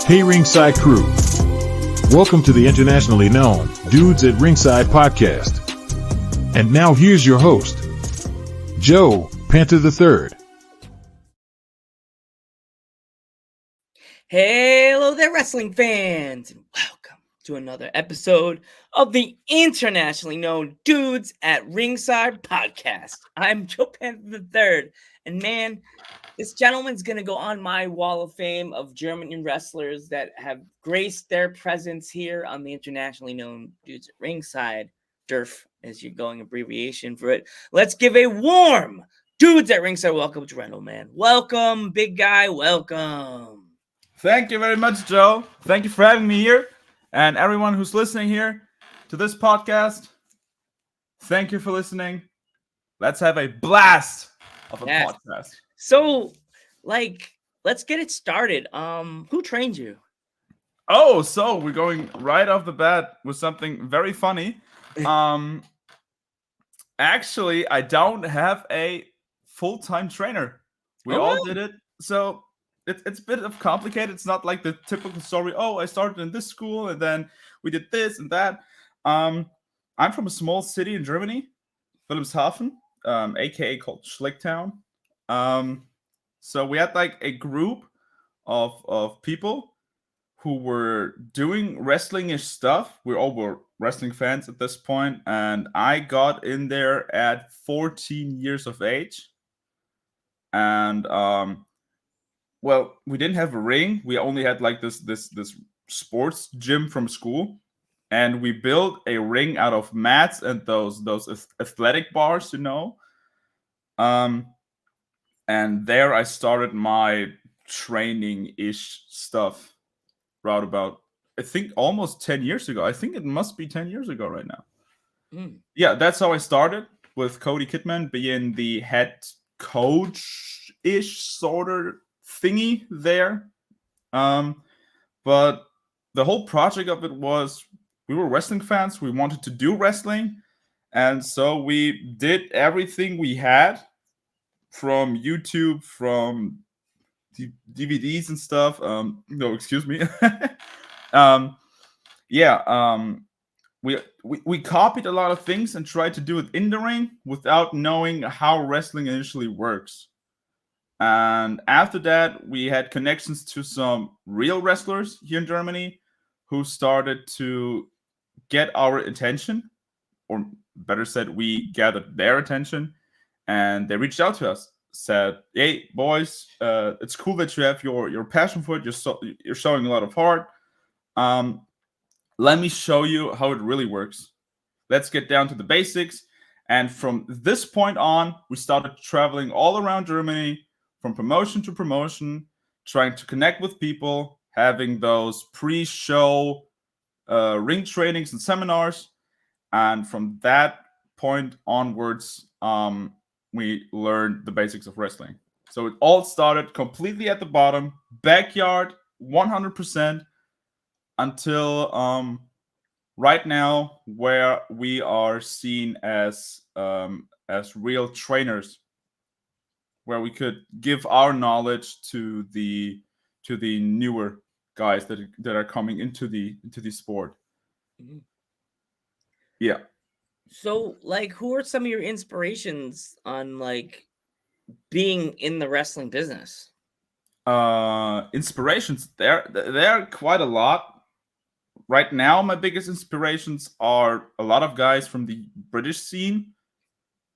Hey Ringside crew, welcome to the internationally known Dudes at Ringside podcast. And now here's your host, Joe Panther III. Hello there, wrestling fans, and welcome to another episode of the internationally known Dudes at Ringside podcast. I'm Joe Panther III, and man, this gentleman's going to go on my wall of fame of German wrestlers that have graced their presence here on the internationally known Dudes at Ringside, DERF, as you're going abbreviation for it. Let's give a warm Dudes at Ringside welcome to Randleman. Welcome, big guy, welcome. Thank you very much, Joe. Thank you for having me here. And everyone who's listening here to this podcast, thank you for listening. Let's have a blast of a podcast. So, let's get it started. Who trained you? Oh, so we're going right off the bat with something very funny. Actually, I don't have a full-time trainer. We all did it. So it's a bit of complicated. It's not like the typical story. Oh, I started in this school and then we did this and that. I'm from a small city in Germany, Wilhelmshaven, aka called Schlicktown. So we had like a group of people who were doing wrestling-ish stuff. We all were wrestling fans at this point, and I got in there at 14 years of age. And well, we didn't have a ring. We only had like this sports gym from school, and we built a ring out of mats and those athletic bars, you know. And there I started my training-ish stuff right about, I think, almost 10 years ago. I think it must be 10 years ago right now. Yeah, that's how I started, with Cody Kidman being the head coach-ish sort of thingy there. But the whole project of it was, we were wrestling fans. We wanted to do wrestling. And so we did everything we had, from YouTube, from DVDs and stuff. No, excuse me. We copied a lot of things and tried to do it in the ring without knowing how wrestling initially works. And after that, we had connections to some real wrestlers here in Germany who started to get our attention, or better said, we gathered their attention. And they reached out to us, said, "Hey, boys, it's cool that you have your passion for it. You're showing a lot of heart. Let me show you how it really works. Let's get down to the basics." And from this point on, we started traveling all around Germany, from promotion to promotion, trying to connect with people, having those pre-show ring trainings and seminars. And from that point onwards, we learned the basics of wrestling. So it all started completely at the bottom, backyard, 100%, until right now, where we are seen as real trainers, where we could give our knowledge to the newer guys that are coming into the sport. Mm-hmm. Yeah. So, who are some of your inspirations on, being in the wrestling business? Inspirations, there are quite a lot. Right now, my biggest inspirations are a lot of guys from the British scene,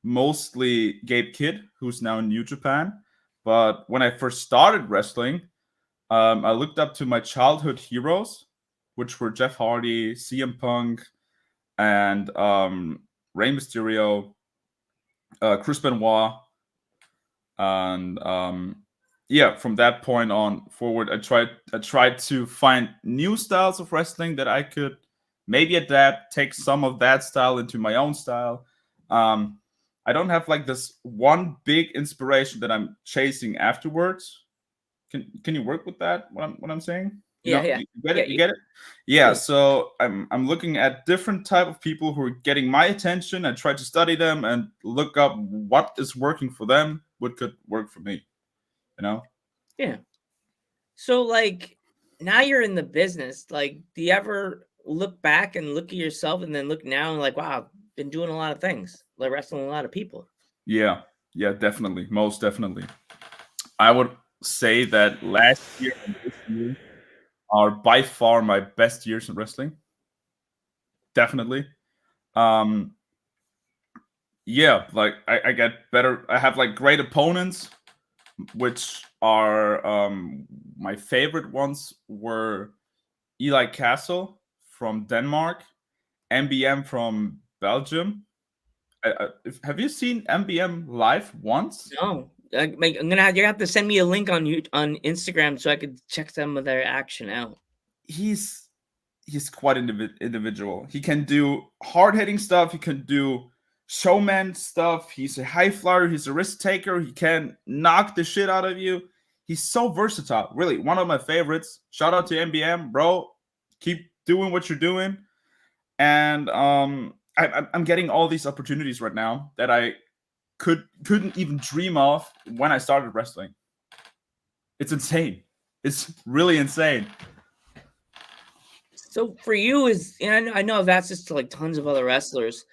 mostly Gabe Kidd, who's now in New Japan. But when I first started wrestling, I looked up to my childhood heroes, which were Jeff Hardy, CM Punk, and Rey Mysterio, Chris Benoit, and yeah, from that point on forward, I tried to find new styles of wrestling that I could maybe adapt, take some of that style into my own style. Um, I don't have like this one big inspiration that I'm chasing afterwards. Can you work with that? What I'm saying? You Yeah, know, yeah, you get yeah, it. You get it. Yeah. yeah. So I'm looking at different type of people who are getting my attention. I try to study them and look up what is working for them, what could work for me. You know. Yeah. So like now you're in the business. Like, do you ever look back and look at yourself and then look now and like, wow, been doing a lot of things, like wrestling a lot of people. Yeah. Yeah. Definitely. Most definitely. I would say that last year and this year are by far my best years in wrestling. Definitely. Um, yeah, like I get better. I have like great opponents, which are my favorite ones were Eli Castle from Denmark, MBM from Belgium. Have you seen MBM live once? No, you're gonna have to send me a link on Instagram so I could check some of their action out. He's he's quite individual. He can do hard hitting stuff. He can do showman stuff. He's a high flyer. He's a risk taker. He can knock the shit out of you. He's so versatile. Really, one of my favorites. Shout out to MBM, bro. Keep doing what you're doing. And I'm getting all these opportunities right now that I couldn't even dream of when I started wrestling. It's insane. It's really insane. So for you, I know I've asked this to like tons of other wrestlers.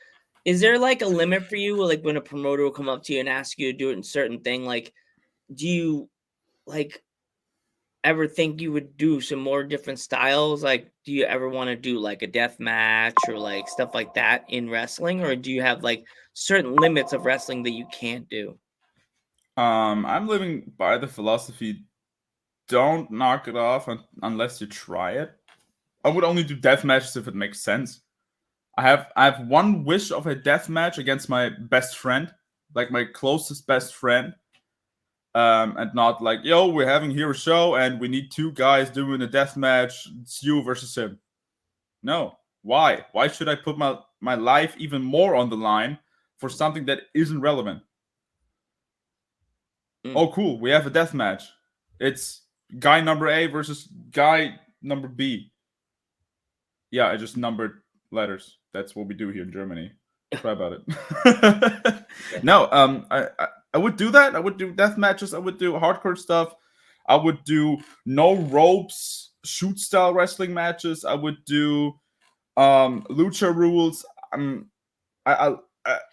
Is there like a limit for you, like when a promoter will come up to you and ask you to do a certain thing? Like, do you like ever think you would do some more different styles? Like, do you ever want to do like a death match or like stuff like that in wrestling, or do you have like certain limits of wrestling that you can't do? I'm living by the philosophy: don't knock it off unless you try it. I would only do death matches if it makes sense. I have one wish of a death match against my best friend, like my closest best friend, and not like, yo, we're having here a show and we need two guys doing a death match. It's you versus him. No, why? Why should I put my life even more on the line for something that isn't relevant? Mm. Oh, cool, we have a death match. It's guy number A versus guy number B. Yeah, I just numbered letters. That's what we do here in Germany. Try about it. No, I would do that. I would do death matches. I would do hardcore stuff. I would do no ropes, shoot style wrestling matches. I would do lucha rules.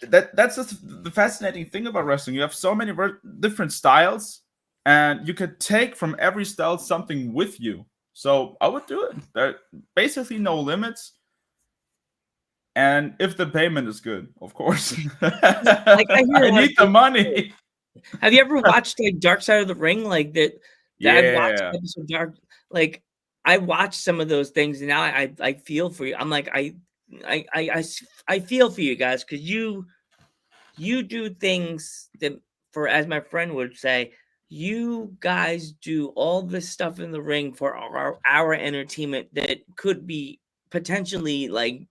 That's just the fascinating thing about wrestling. You have so many different styles, and you could take from every style something with you. So I would do it. There basically no limits. And if the payment is good, of course. Like I hear I need the money. Have you ever watched like Dark Side of the Ring? Like that I've watched Yeah. episode Dark. Like I watched some of those things, and now I feel for you. I'm like I feel for you guys because you do things that, for as my friend would say, you guys do all this stuff in the ring for our entertainment that could be potentially like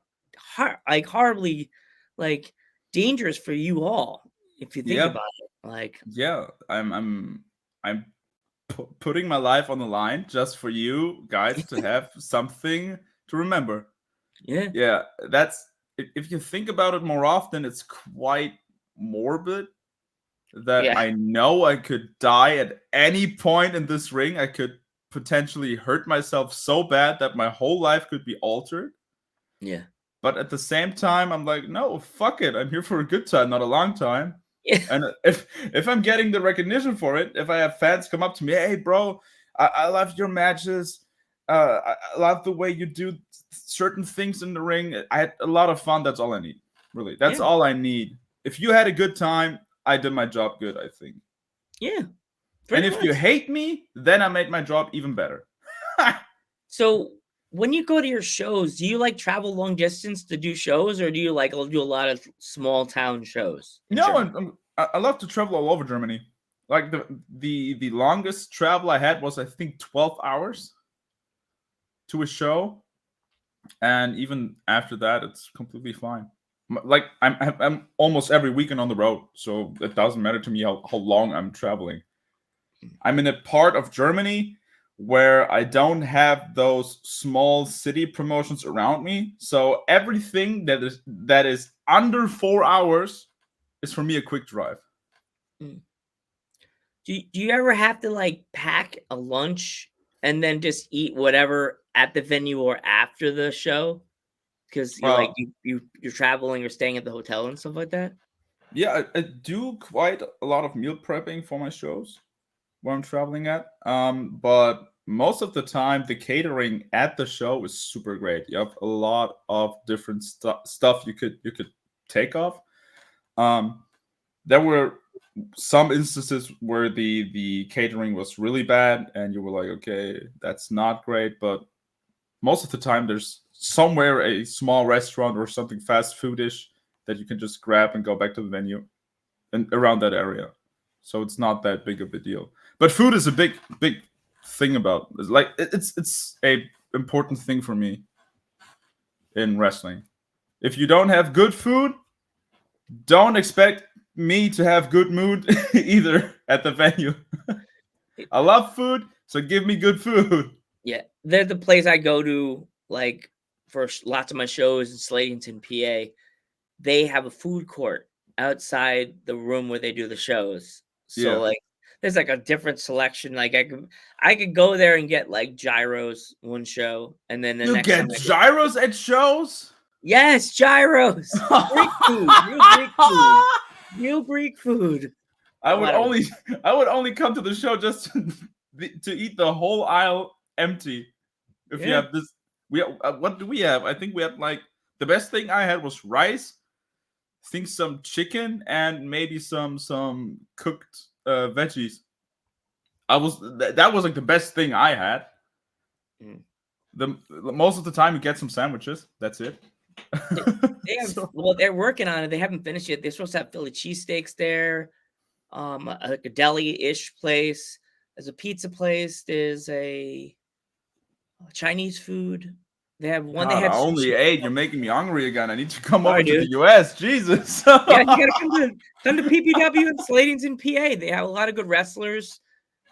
horribly like dangerous for you all if you think Yeah. about it. Like, Yeah. I'm putting my life on the line just for you guys to have something to remember. yeah, Yeah, that's if you think about it more often, it's quite morbid that yeah, I know I could die at any point in this ring. I could potentially hurt myself so bad that my whole life could be altered. yeah, But at the same time, I'm like, no, fuck it. I'm here for a good time, not a long time. yeah, And if I'm getting the recognition for it, if I have fans come up to me, hey, bro, I love your matches. I love the way you do certain things in the ring. I had a lot of fun. That's all I need. Really, that's yeah, all I need. If you had a good time, I did my job good, I think. yeah. And Pretty if you much. hate me, then I made my job even better. So when you go to your shows, do you like travel long distance to do shows, or do you like do a lot of small town shows in No, Germany? I love to travel all over Germany. Like the longest travel I had was, I think, 12 hours to a show, and even after that, it's completely fine. Like I'm almost every weekend on the road, so it doesn't matter to me how long I'm traveling. I'm in a part of Germany where I don't have those small city promotions around me. So everything that is under 4 hours is for me a quick drive. Mm. Do you ever have to like pack a lunch and then just eat whatever at the venue or after the show? Because you're like Well, you're traveling or staying at the hotel and stuff like that? yeah, I do quite a lot of meal prepping for my shows where I'm traveling at. But most of the time, the catering at the show is super great. You have a lot of different stuff you could take off. Um, there were some instances where the catering was really bad, and you were like, okay, that's not great. But most of the time, there's somewhere a small restaurant or something fast foodish that you can just grab and go back to the venue and around that area. So it's not that big of a deal. But food is a big thing about. It's like it's a important thing for me in wrestling. If you don't have good food, don't expect me to have good mood either at the venue. I love food, so give me good food. Yeah, they're the place I go to, like, for lots of my shows in Slatington, PA. They have a food court outside the room where they do the shows. So, Yeah. like, there's, like, a different selection, like, I could go there and get, like, gyros one show, and then the You next get time I go. gyros at shows? Yes, gyros! Greek food, real Greek food. Real Greek food. I A would lot of only I would only come to the show just to eat the whole aisle empty. If you Yeah. have this, what do we have? I think we had, like, the best thing I had was rice. I think some chicken and maybe some cooked veggies. That was like the best thing I had. Mm. The most of the time you get some sandwiches. That's it. They have So, well, they're working on it. They haven't finished yet. They're supposed to have Philly cheesesteaks there. Like a deli-ish place. There's a pizza place. There's a Chinese food. They have one. They God, had I only sushi. ate. You're making me hungry again. I need to come over Sorry, to dude. the US. Jesus. Yeah, you gotta come to PPW in Slatington, PA. They have a lot of good wrestlers.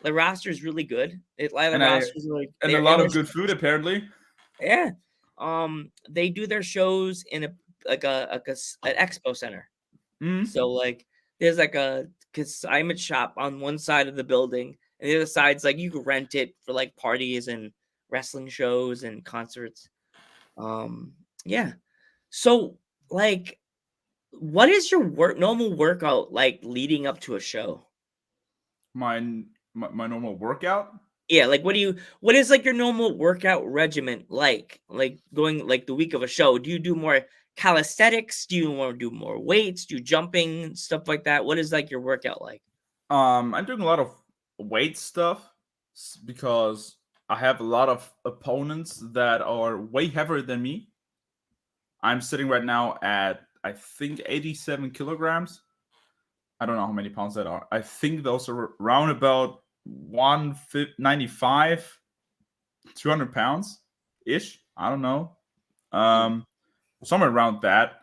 The roster is really good. A lot of the and I rosters are like and a lot of good food apparently. yeah. They do their shows in an expo center. Mm. So like there's like a consignment shop on one side of the building, and the other side's like you can rent it for like parties and wrestling shows and concerts. Yeah. So like what is your normal workout like leading up to a show? My normal workout. Yeah, like what is like your normal workout regimen like? Like going like the week of a show, do you do more calisthenics? Do you want to do more weights? Do you jumping stuff like that? What is like your workout like? I'm doing a lot of weight stuff because I have a lot of opponents that are way heavier than me. I'm sitting right now at, I think, 87 kilograms. I don't know how many pounds that are. I think those are around about 195, 200 pounds ish. I don't know. Um, Somewhere around that.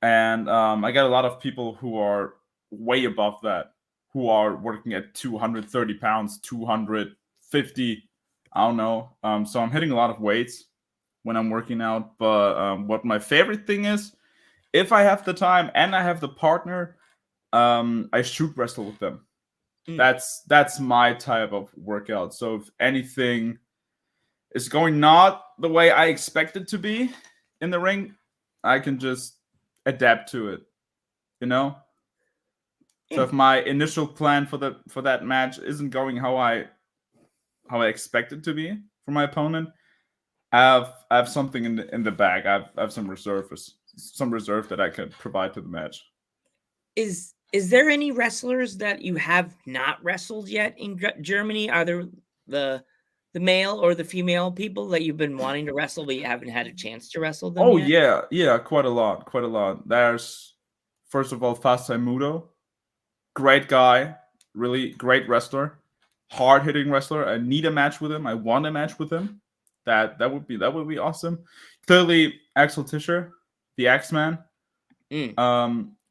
And I got a lot of people who are way above that, who are working at 230 pounds, 250. I don't know. So I'm hitting a lot of weights when I'm working out. But what my favorite thing is, if I have the time and I have the partner, I shoot wrestle with them. That's my type of workout. So if anything is going not the way I expect it to be in the ring, I can just adapt to it, you know. So if my initial plan for that match isn't going how I expect it to be for my opponent, I have something in the bag. I have some reserve that I could provide to the match. Is there any wrestlers that you have not wrestled yet in Germany? Are there the male or the female people that you've been wanting to wrestle but you haven't had a chance to wrestle them Oh yet? yeah, quite a lot. There's, first of all, Fasai Mudo, great guy. really great wrestler, hard hitting wrestler. I need a match with him. I want a match with him. That would be awesome. Clearly, Axel Tischer, the Axeman,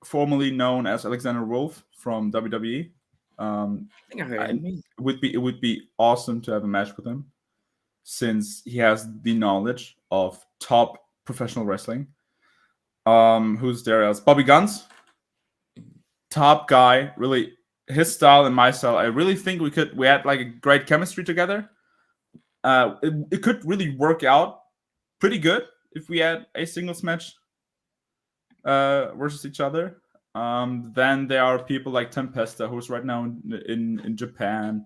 formerly known as Alexander Wolf from WWE. I think I heard him. It would be awesome to have a match with him, since he has the knowledge of top professional wrestling. Who's there else? Bobby Guns, top guy. Really, his style and my style. I really think we had like a great chemistry together. It could really work out pretty good if we had a singles match versus each other. Then there are people like Tempesta, who's right now in Japan.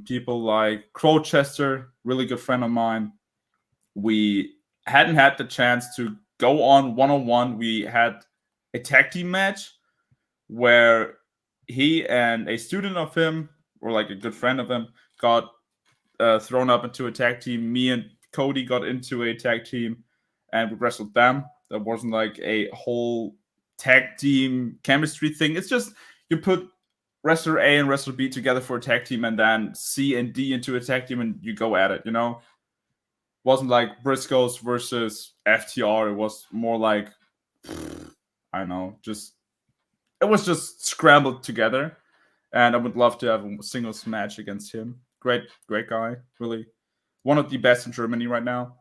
People like Crowchester, really good friend of mine. We hadn't had the chance to go on one-on-one. We had a tag team match where he and a student of him, or like a good friend of him, got thrown up into a tag team. Me and Cody got into a tag team and we wrestled them. That wasn't like a whole tag team chemistry thing. It's just you put wrestler A and wrestler B together for a tag team, and then C and D into a tag team, and you go at it, you know? Wasn't like Briscoes versus FTR. It was more like, I don't know, it was just scrambled together. And I would love to have a singles match against him. Great guy, really. One of the best in Germany right now.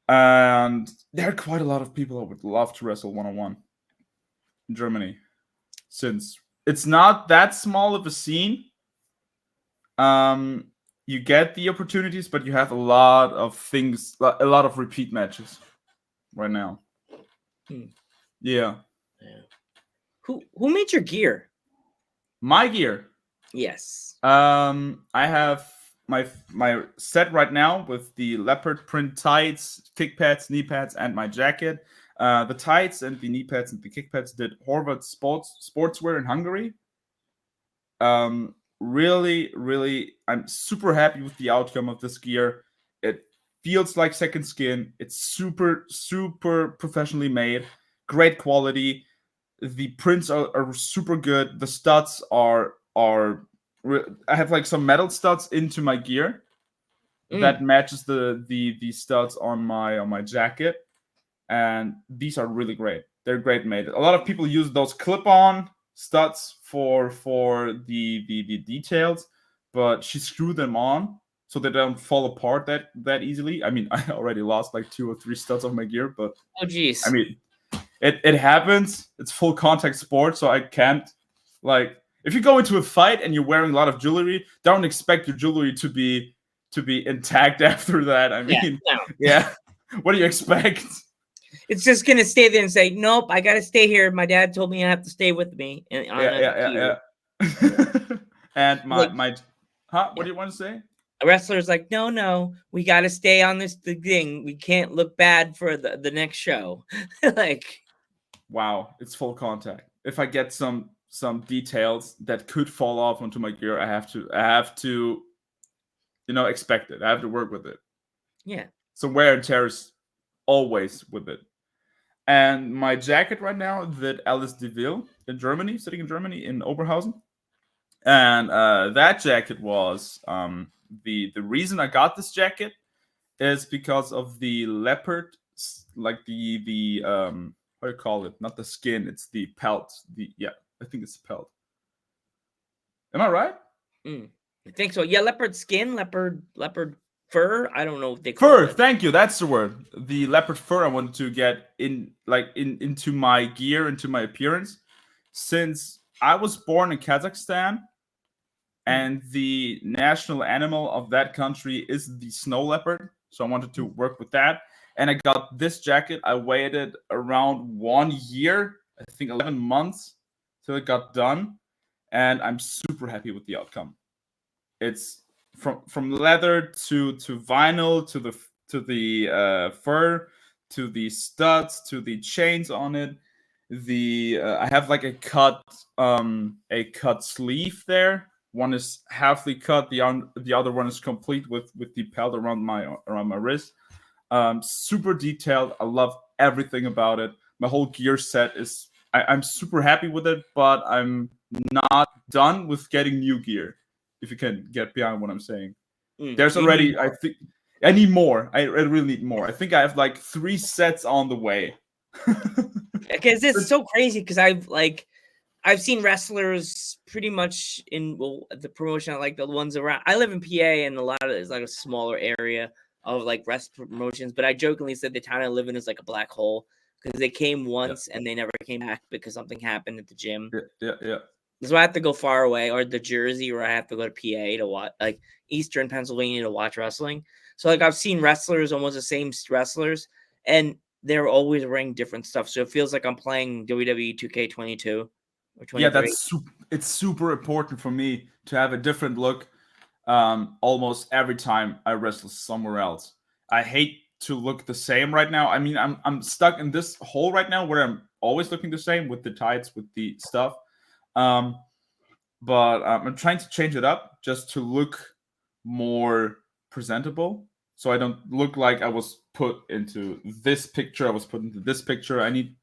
And there are quite a lot of people I would love to wrestle one-on-one in Germany, since it's not that small of a scene. You get the opportunities, but you have a lot of things, a lot of repeat matches right now. Yeah. Who made your gear? My gear. Yes. I have my set right now with the leopard print tights, kick pads, knee pads, and my jacket. The tights and the knee pads and the kick pads did Horvath Sportswear in Hungary. Really, I'm super happy with the outcome of this gear. It feels like second skin. It's super professionally made, great quality. The prints are super good. The studs are I have like some metal studs into my gear that matches the studs on my jacket, and these are really great. They're great made. A lot of people use those clip-on studs for the details, but she screwed them on so they don't fall apart that easily. I mean, I already lost like 2 or 3 studs of my gear, but oh geez, I mean, it happens. It's full contact sport, so I can't, like, if you go into a fight and you're wearing a lot of jewelry, don't expect your jewelry to be intact after that. I mean, yeah. What do you expect? It's just gonna stay there and say, "Nope, I gotta stay here. My dad told me I have to stay with me." And yeah. And my what do you want to say? A wrestler's like, no, we gotta stay on this thing. We can't look bad for the next show. Like, wow, it's full contact. If I get some details that could fall off onto my gear, I have to, expect it. I have to work with it. Yeah. So wear and tear is always with it. And my jacket right now that Alice DeVille in Germany, sitting in Germany in Oberhausen. And that jacket was the reason I got this jacket is because of the leopard, like the how do you call it? Not the skin, it's the pelt. I think it's the pelt. Am I right? I think so. Yeah, leopard skin, leopard fur. I don't know what they call fur. it. Thank you. That's the word. The leopard fur I wanted to get into my gear, into my appearance, since I was born in Kazakhstan, and the national animal of that country is the snow leopard. So I wanted to work with that, and I got this jacket. I waited around 1 year, I think 11 months, till it got done, and I'm super happy with the outcome. It's from leather to vinyl to the fur to the studs to the chains on it. I have like a cut sleeve there. One is halfly cut. The other one is complete with the pelt around my wrist. Super detailed. I love everything about it. My whole gear set is. I'm super happy with it, but I'm not done with getting new gear. If you can get behind what I'm saying. There's You already, need I think, I need more. I really need more. I think I have like 3 sets on the way. because it's so crazy because I've seen wrestlers pretty much in the promotion, like the ones around. I live in PA, and a lot of it is like a smaller area of like wrestling promotions. But I jokingly said the town I live in is like a black hole because they came once and they never came back because something happened at the gym. Yeah. So I have to go far away, or the Jersey, or I have to go to PA to watch, like Eastern Pennsylvania, to watch wrestling. So like I've seen wrestlers, almost the same wrestlers, and they're always wearing different stuff. So it feels like I'm playing WWE 2K22 or 23. Yeah, it's super important for me to have a different look almost every time I wrestle somewhere else. I hate to look the same right now. I mean, I'm stuck in this hole right now where I'm always looking the same with the tights, with the stuff. But I'm trying to change it up just to look more presentable, so I don't look like I was put into this picture. I was put into this picture. I need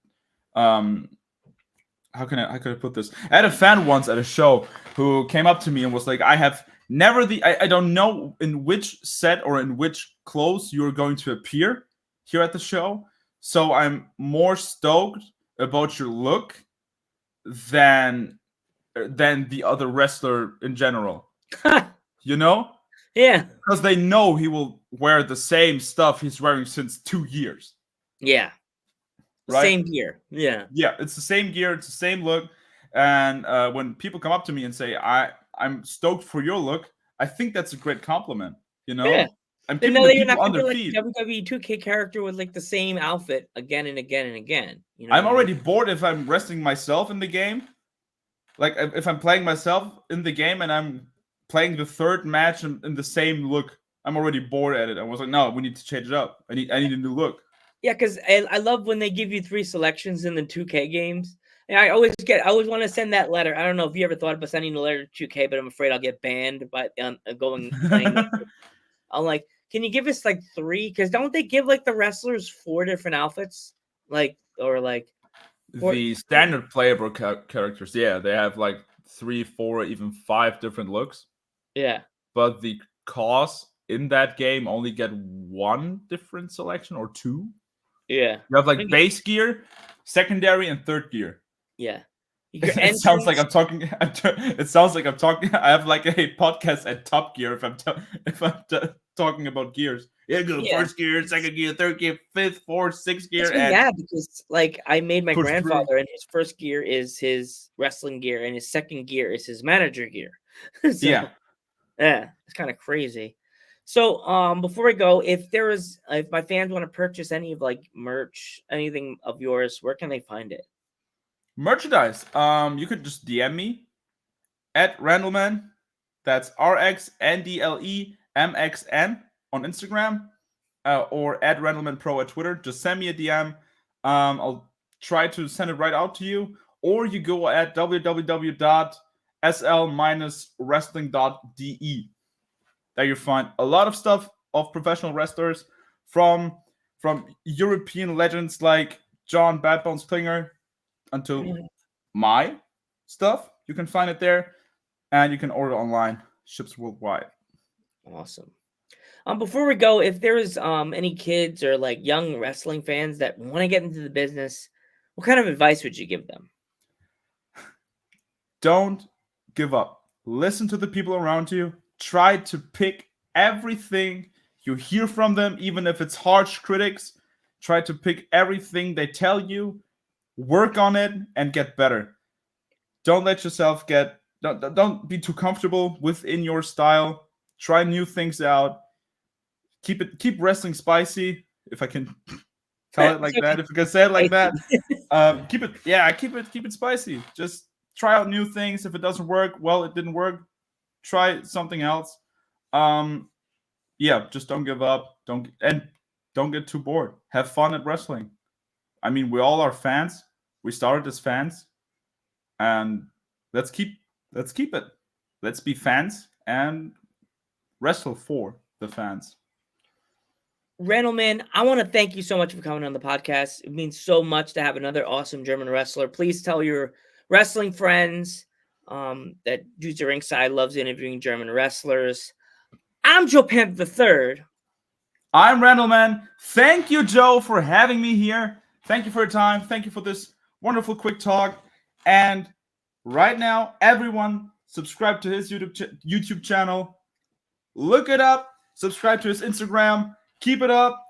how can I put this? I had a fan once at a show who came up to me and was like, I have never I don't know in which set or in which clothes you're going to appear here at the show. So I'm more stoked about your look than the other wrestler in general. You know? Yeah. Because they know he will wear the same stuff he's wearing since 2 years. Yeah. Right? Same gear. Yeah. Yeah, it's the same gear, it's the same look. And when people come up to me and say, I'm stoked for your look, I think that's a great compliment. You know? Yeah. I'm They keeping know the that you're not people on gonna their be feet. like a WWE 2K character with like the same outfit again and again and again. You know, I'm already bored if I'm wrestling myself in the game. Like if I'm playing myself in the game and I'm playing the third match in the same look, I'm already bored at it. I was like, no, we need to change it up. I need a new look. Yeah, because I love when they give you 3 selections in the 2K games. And I always want to send that letter. I don't know if you ever thought about sending a letter to 2K, but I'm afraid I'll get banned by going playing. I'm like, can you give us like 3? Because don't they give like the wrestlers 4 different outfits, like or like the standard playable characters? Yeah, they have like 3, 4, even 5 different looks. Yeah, but the cause in that game only get 1 different selection or 2. Yeah, you have like base gear, secondary, and third gear. Yeah. It sounds like I'm talking. It sounds like I'm talking. I have like a podcast at Top Gear if I'm talking about gears. Yeah, go first gear, second gear, third gear, fifth, fourth, sixth gear. Yeah, because like I made my grandfather, and his first gear is his wrestling gear, and his second gear is his manager gear. So, yeah, it's kind of crazy. So, before we go, if my fans want to purchase any of like merch, anything of yours, where can they find it? Merchandise. You could just DM me at Randleman. That's RXNDLEMXN on Instagram, or at Randleman Pro at Twitter. Just send me a DM. I'll try to send it right out to you. Or you go at www.sl-wrestling.de. There you find a lot of stuff of professional wrestlers from European legends like John Bad Bones Klinger until my stuff. You can find it there, and you can order online. Ships worldwide. Awesome. Before we go, if there is any kids or like young wrestling fans that want to get into the business, what kind of advice would you give them? Don't give up. Listen to the people around you. Try to pick everything you hear from them, even if it's harsh critics. Try to pick everything they tell you. Work on it and get better. Don't let yourself don't be too comfortable within your style. Try new things out. Keep wrestling spicy, if I can tell it like that. If I can say it like that. Keep it spicy. Just try out new things. If it doesn't work, well, it didn't work. Try something else. Just don't give up. Don't get too bored. Have fun at wrestling. I mean, we all are fans. We started as fans, and let's keep it. Let's be fans and wrestle for the fans. Randleman, I want to thank you so much for coming on the podcast. It means so much to have another awesome German wrestler. Please tell your wrestling friends that Dudes at Ringside loves interviewing German wrestlers. I'm Joe Panther III. I'm Randleman. Thank you, Joe, for having me here. Thank you for your time. Thank you for this wonderful quick talk. And right now, everyone subscribe to his YouTube channel. Look it up. Subscribe to his Instagram. Keep it up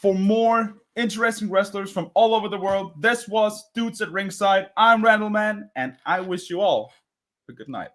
for more interesting wrestlers from all over the world. This was Dudes at Ringside. I'm Randleman, and I wish you all a good night.